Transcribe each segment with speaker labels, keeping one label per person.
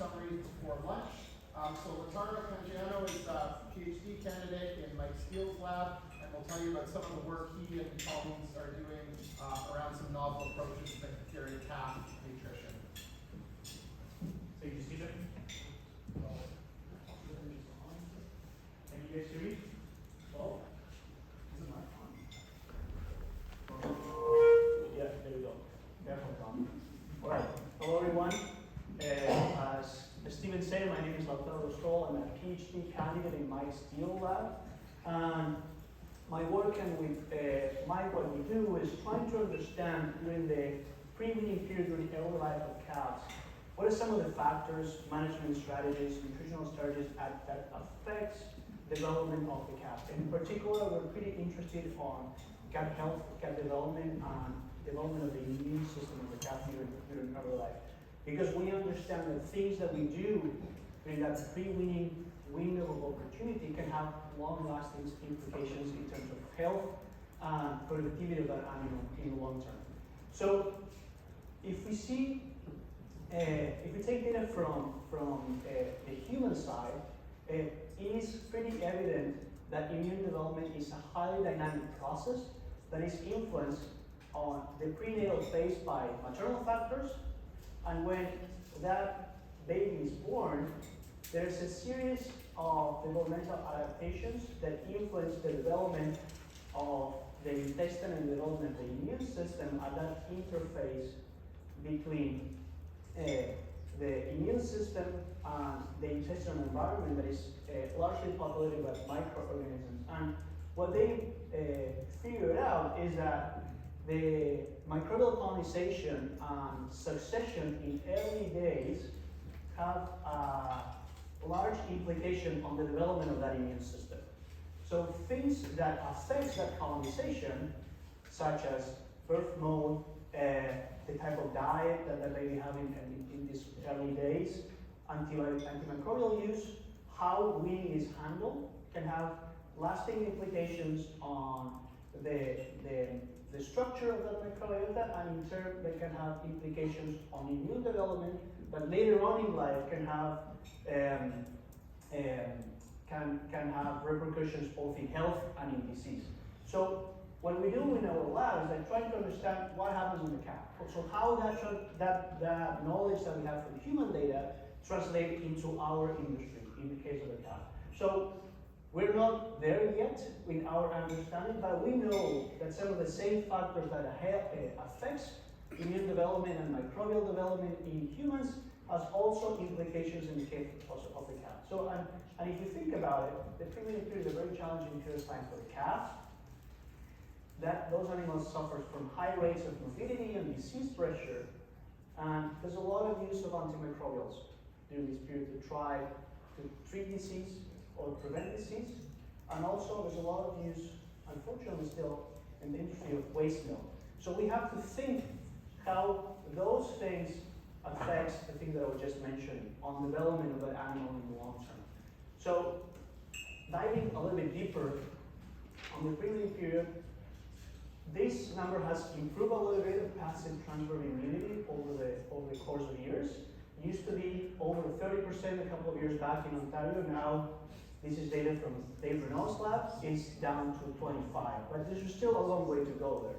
Speaker 1: summaries before lunch. So Latardo Cangiano is a PhD candidate in Mike Steele's lab, and we'll tell you about some of the work he and colleagues are doing around some novel approaches to curing calf nutrition.
Speaker 2: Thank you, Stephen. Can you guys hear me? Oh, is it my phone? Yeah, there we go. Careful, Tom. All right. Hello, everyone. As Stephen said, my name is Lautaro Stoll. I'm a PhD candidate in Mike Steele lab. And my work and with Mike, what we do is trying to understand during the pre-weaning period, during the early life of calves, what are some of the factors, management strategies, nutritional strategies that affects development of the calf. And in particular, we're pretty interested on gut health, gut development, and development of the immune system of the calf during early life. Because we understand that things that we do during that pre-weaning window of opportunity can have long-lasting implications in terms of health and productivity of that animal in the long term. So, if we see, if we take data from the human side, it is pretty evident that immune development is a highly dynamic process that is influenced on the prenatal phase by maternal factors, and when that baby is born, there's a series of developmental adaptations that influence the development of the intestine and development of the immune system at that interface between the immune system and the intestinal environment that is largely populated by microorganisms. And what they figured out is that the microbial colonization and succession in early days have a large implication on the development of that immune system. So things that affect that colonization, such as birth mode, the type of diet that the baby having in these early days, antimicrobial use, how weaning is handled, can have lasting implications on the structure of that microbiota, and in turn they can have implications on immune development, but later on in life can have can have repercussions both in health and in disease. So what we do in our lab is like trying to understand what happens in the calf. So how that knowledge that we have from human data translate into our industry in the case of the calf. So we're not there yet in our understanding, but we know that some of the same factors that affects immune development and microbial development in humans has also implications in the case of the calf. So, and if you think about it, the pre-weaning period is a very challenging period of time for the calf. That those animals suffer from high rates of morbidity and disease pressure, and there's a lot of use of antimicrobials during this period to try to treat disease or prevent disease, and also there's a lot of use, unfortunately still, in the industry of waste milk. So we have to think how those things affect the thing that I was just mentioning on the development of that animal in the long term. So diving a little bit deeper on the pre-weaning period, this number has improved a little bit of passive transfer of immunity over the course of years. It used to be over 30% a couple of years back in Ontario. Now, this is data from Dave Renault's lab, it's down to 25, but there's still a long way to go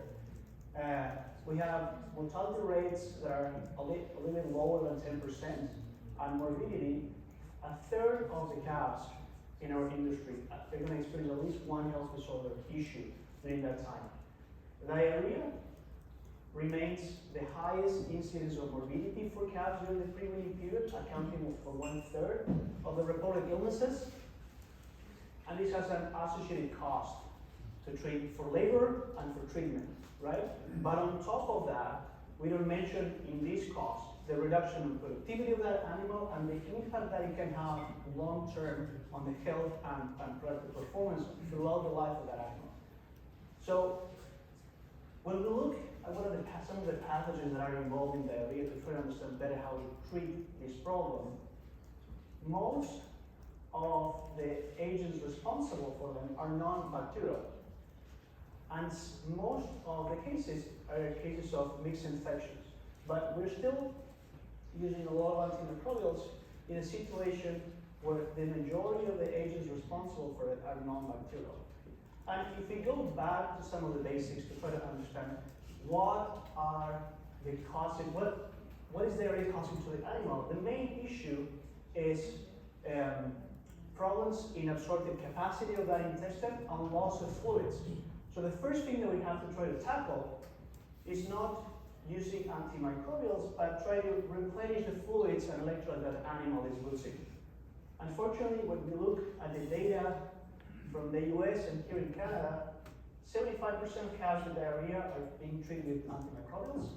Speaker 2: there. We have mortality rates that are a little bit lower than 10%, and morbidity, a third of the calves in our industry, they're going to experience at least one health disorder issue during that time. Diarrhea remains the highest incidence of morbidity for calves during the pre-weaning period, accounting for 1/3 of the reported illnesses. And this has an associated cost to treat for labor and for treatment, right? But on top of that, we don't mention in this cost the reduction in productivity of that animal and the impact that it can have long-term on the health and productive performance throughout the life of that animal. So, when we look at what are some of the pathogens that are involved in diarrhea to try to understand better how to treat this problem, most of the agents responsible for them are non-bacterial. And most of the cases are cases of mixed infections. But we're still using a lot of antimicrobials in a situation where the majority of the agents responsible for it are non-bacterial. And if we go back to some of the basics to try to understand what are the causes, what is the area causing to the animal, the main issue is problems in absorptive capacity of that intestine and loss of fluids. So the first thing that we have to try to tackle is not using antimicrobials, but try to replenish the fluids and electrolytes that animal is losing. Unfortunately, when we look at the data from the US and here in Canada, 75% of cows with diarrhea are being treated with antimicrobials.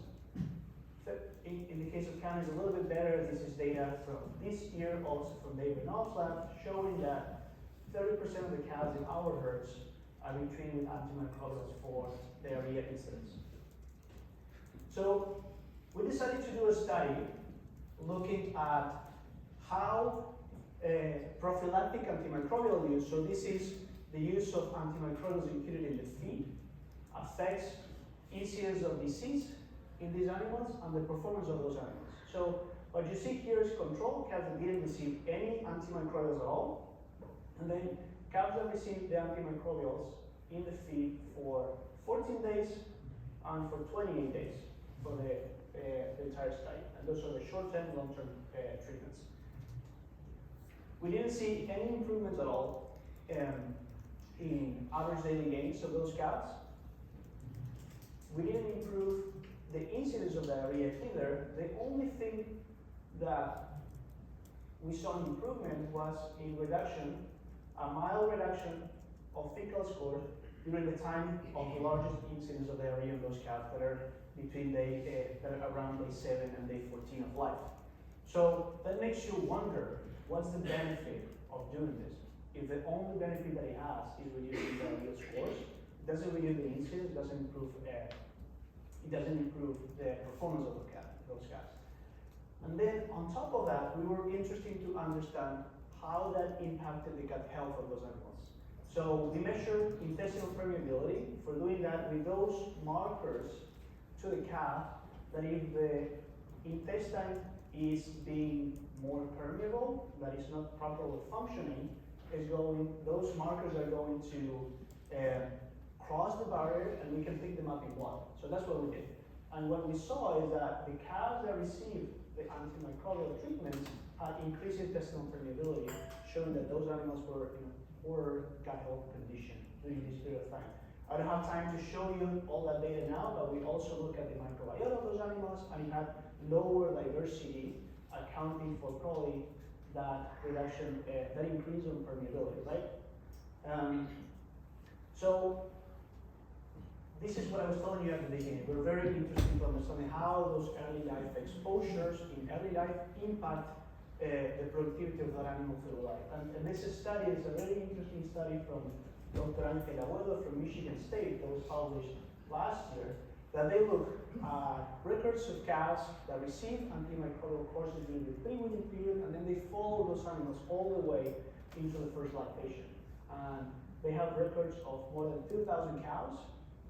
Speaker 2: In the case of Canada, it's a little bit better. This is data from this year, also from David Knopf's lab, showing that 30% of the cows in our herds are being treated with antimicrobials for diarrhea incidents. So we decided to do a study looking at how prophylactic antimicrobial use, so this is the use of antimicrobials included in the feed, affects incidence of disease in these animals and the performance of those animals. So what you see here is control cows that didn't receive any antimicrobials at all, and then cows that received the antimicrobials in the feed for 14 days and for 28 days for the entire study. And those are the short-term, long-term treatments. We didn't see any improvements at all in average daily gains of those cows. We didn't improve the incidence of diarrhea either. The only thing that we saw an improvement was in reduction, a mild reduction of fecal score during the time of the largest incidence of diarrhea in those cows that are between around day 7 and day 14 of life. So that makes you wonder, what's the benefit of doing this? If the only benefit that it has is reducing diarrhea scores, it doesn't reduce the incidence, it doesn't improve the performance of those cats. And then on top of that, we were interested to understand how that impacted the gut health of those animals. So we measured intestinal permeability. For doing that, we dose markers to the calf that if the intestine is being more permeable, that is not properly functioning, those markers are going to cross the barrier and we can pick them up in blood. So that's what we did. And what we saw is that the cows that received the antimicrobial treatments had increased intestinal permeability, showing that those animals were in a poor gut health condition during this period of time. I don't have time to show you all that data now, but we also look at the microbiota of those animals, and it had lower diversity, accounting for probably that reduction, that increase in permeability, right? So this is what I was telling you at the beginning. We're very interested in understanding how those early life exposures in early life impact the productivity of that animal through life. And this study is a very interesting study from Dr. Angel Abuelo from Michigan State that was published last year, that they look at records of cows that receive antimicrobial courses during the 3-week period, and then they follow those animals all the way into the first lactation. And they have records of more than 2,000 cows,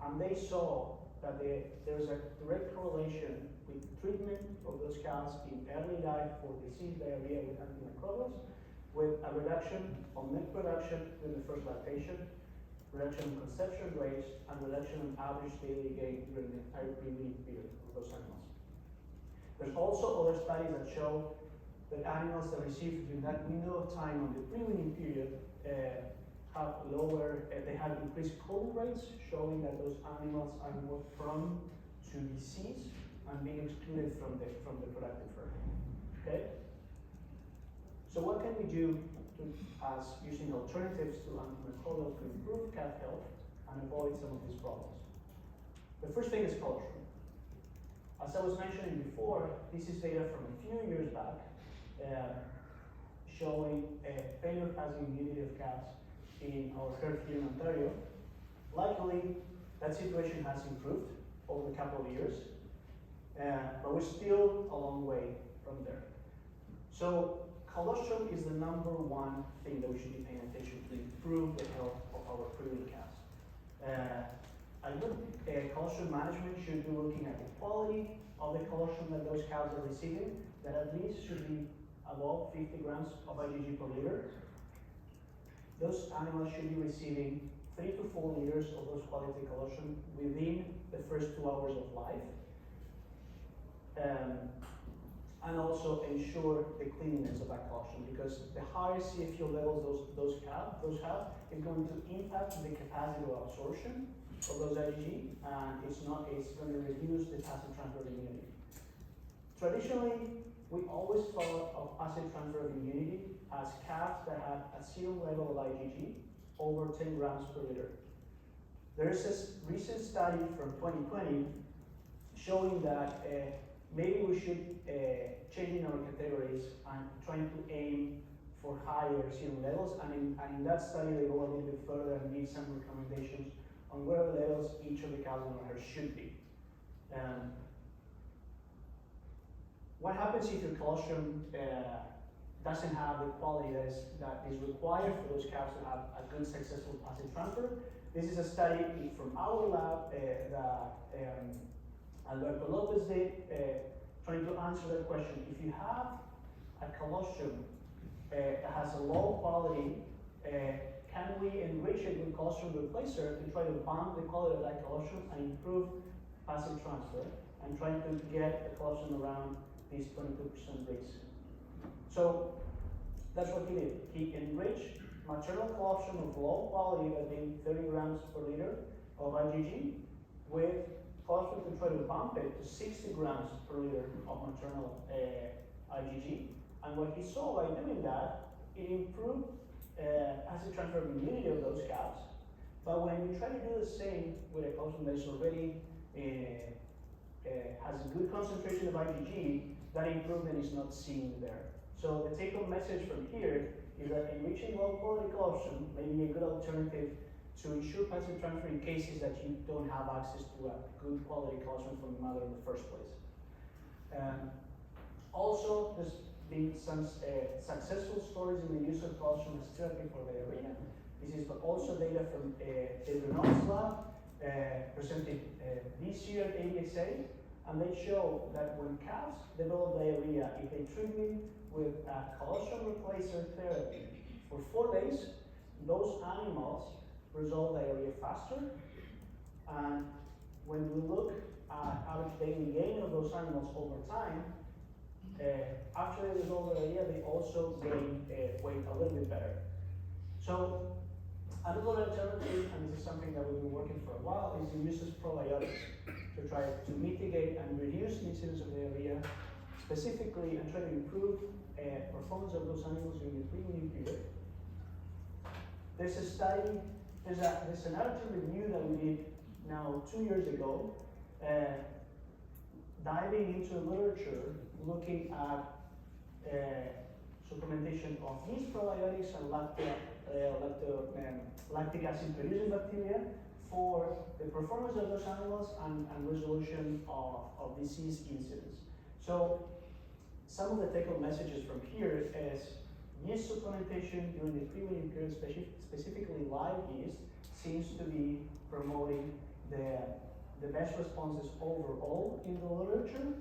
Speaker 2: and they saw that there's a direct correlation with treatment of those cows in early life for disease diarrhea with antimicrobials, with a reduction of milk production during the first lactation, reduction in conception rates, and reduction in average daily gain during the entire pre-weaning period of those animals. There's also other studies that show that animals that receive during that window of time on the pre-weaning period they have increased culling rates, showing that those animals are more prone to disease and being excluded from the productive herd. Okay? So what can we do as using alternatives to antimicrobials to improve cat health and avoid some of these problems? The first thing is colostrum. As I was mentioning before, this is data from a few years back, showing failure passing immunity of cats in our herd here in Ontario. Luckily, that situation has improved over a couple of years, but we're still a long way from there. So colostrum is the #1 thing that we should be paying attention to improve the health of our pre-wean calves. A good colostrum management should be looking at the quality of the colostrum that those cows are receiving, that at least should be above 50 grams of IgG per liter, those animals should be receiving 3 to 4 liters of those quality colostrum within the first 2 hours of life. And also ensure the cleanliness of that colostrum, because the higher CFU levels those have is going to impact the capacity of absorption of those IgG, and it's going to reduce the passive transfer of immunity. Traditionally, we always thought of passive transfer of immunity as calves that had a serum level of IgG over 10 grams per liter. There is a recent study from 2020 showing that maybe we should change in our categories and trying to aim for higher serum levels, and in that study they go a little bit further and give some recommendations on where levels each of the cows and runners should be. What happens if your colostrum doesn't have the quality that is required for those cows to have a good successful passive transfer? This is a study from our lab that Alberto Lopez did, trying to answer that question. If you have a colostrum that has a low quality, can we enrich it with colostrum replacer to try to bump the quality of that colostrum and improve passive transfer and trying to get the colostrum around these 22% rates? So that's what he did. He enriched maternal colostrum of low quality, that being 30 grams per liter of IgG, with colostrum to try to bump it to 60 grams per liter of maternal IgG. And what he saw by doing that, it improved passive transfer of immunity of those cows. But when you try to do the same with a colostrum that is already has a good concentration of IgG, that improvement is not seen there. So the take-home message from here is that enriching low-quality colostrum may be a good alternative to ensure passive transfer in cases that you don't have access to a good quality colostrum from the mother in the first place. Also, there's been some successful stories in the use of colostrum as therapy for diarrhea. This is also data from David Renault's lab, presented this year at ADSA, and they show that when calves develop diarrhea, if they treat them with a colostrum replacer therapy for 4 days, those animals resolve diarrhea faster. And when we look at average daily gain of those animals over time, after they resolve diarrhea, they also gain weight a little bit better. So another alternative, and this is something that we've been working for a while, is the use of probiotics to try to mitigate and reduce the incidence of diarrhea, specifically, and try to improve performance of those animals during the pre-weaning period. There's a study, there's an article review that we did now 2 years ago, diving into the literature, looking at supplementation of yeast probiotics and lactic acid producing bacteria for the performance of those animals and resolution of disease incidence. So some of the take-home messages from here is yeast supplementation during the pre-weaning period, specifically live yeast, seems to be promoting the best responses overall in the literature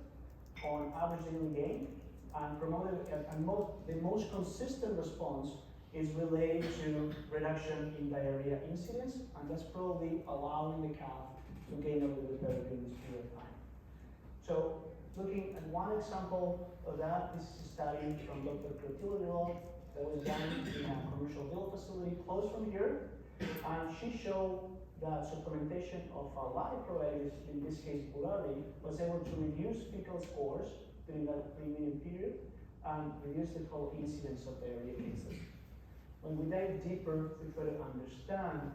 Speaker 2: on average daily gain, and the most consistent response is related to reduction in diarrhea incidence, and that's probably allowing the calf to gain a little bit better during this period of time. So looking at one example of that, this is a study from Dr. Cretillo that was done in a commercial build facility close from here, and she showed that supplementation of a live probiotics, in this case Burari, was able to reduce fecal scores during that pre-weaning period and reduce the total incidence of diarrhea cases. When we dive deeper to try to understand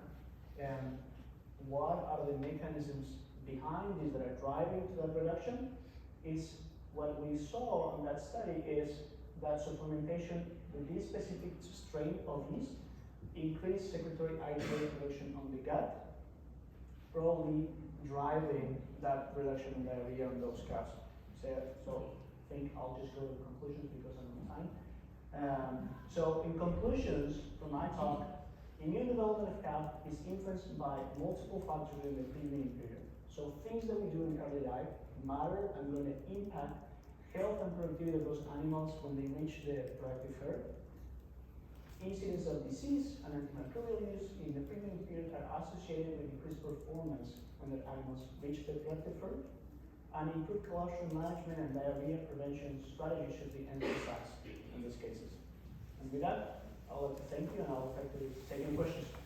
Speaker 2: what are the mechanisms behind this that are driving to that reduction, is what we saw in that study is that supplementation with this specific strain of yeast increased secretory IgA production on the gut, probably driving that reduction in diarrhea on those calves. So I think I'll just go to the conclusions because I'm on time. So in conclusions from my talk, immune development of calf is influenced by multiple factors in the pre-weaning period. So things that we do in early life matter and going to impact health and productivity of those animals when they reach the productive herd, incidence of disease and antimicrobial use in the pregnant period are associated with increased performance when the animals reach the productive herd, and improved colostrum management and diarrhea prevention strategies should be emphasized in these cases. And with that, I would like to thank you, and I would like to take any questions.